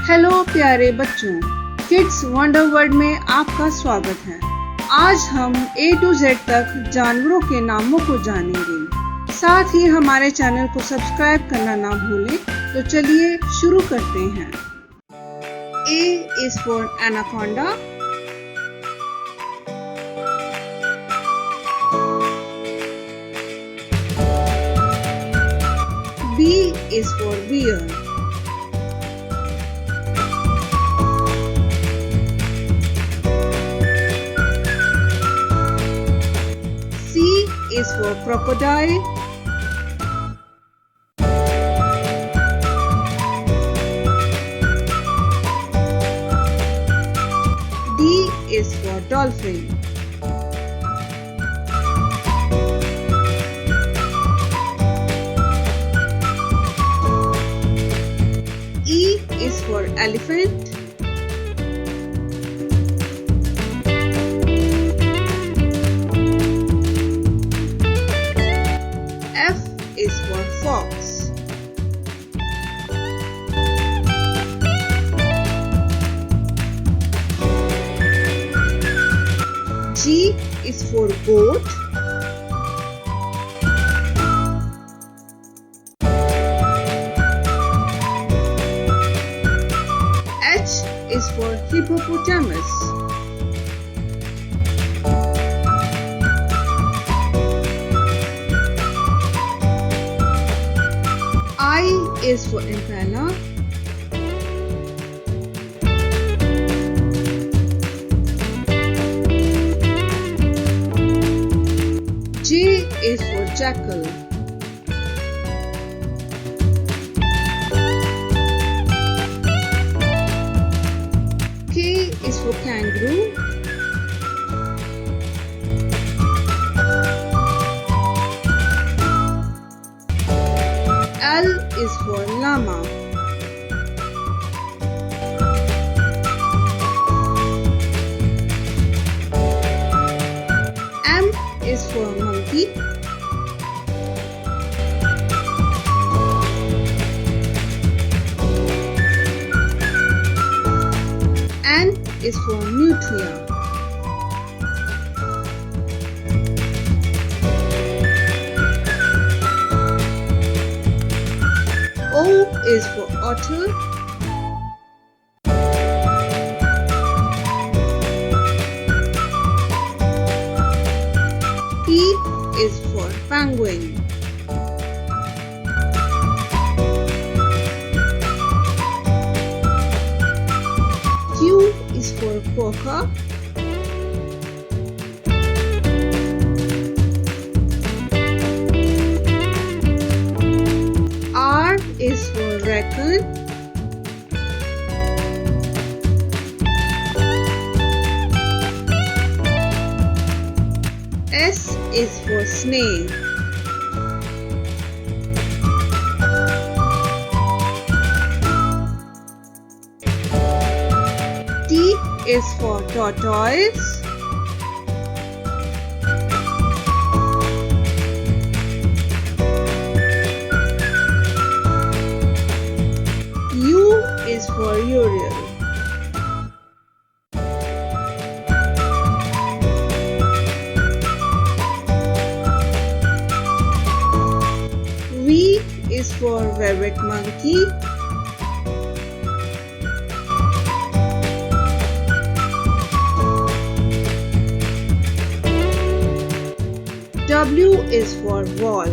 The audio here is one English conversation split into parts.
Hello प्यारे बच्चों, kids wonder world में आपका स्वागत है। आज हम A to Z तक जानवरों के नामों को जानेंगे। साथ ही हमारे चैनल को सब्सक्राइब करना ना भूलें। तो चलिए शुरू करते हैं। A is for anaconda, B is for bear, C is for crocodile, D is for dolphin, E is for elephant, F is for fox, G is for goat, H is for hippopotamus, I is for impala, J is for jackal, K is for kangaroo, L is for llama, M is for monkey, N is for nutria, O is for otter, P is for penguin, Q is for quokka, R is for raccoon, S is for snail, T is for tortoise, U is for urial, V is for velvet monkey, W is for wall,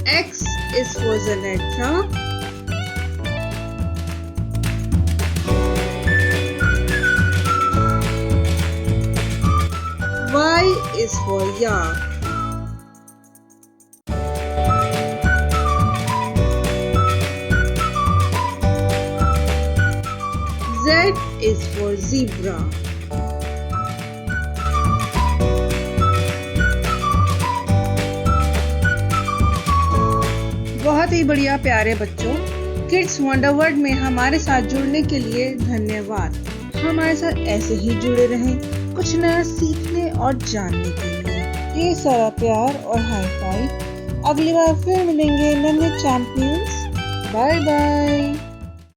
X is for Zenetra, Y is for yak, Z is for zebra, बहुत ही बढ़िया प्यारे बच्चों, kids wonder world में हमारे साथ जुड़ने के लिए धन्यवाद। हमारे साथ ऐसे ही जुड़े रहें कुछ नया सीखने और जानने के लिए। ढेर सारा प्यार और हाई फाई। अगली बार फिर मिलेंगे नन्हे चैंपियंस। Bye bye.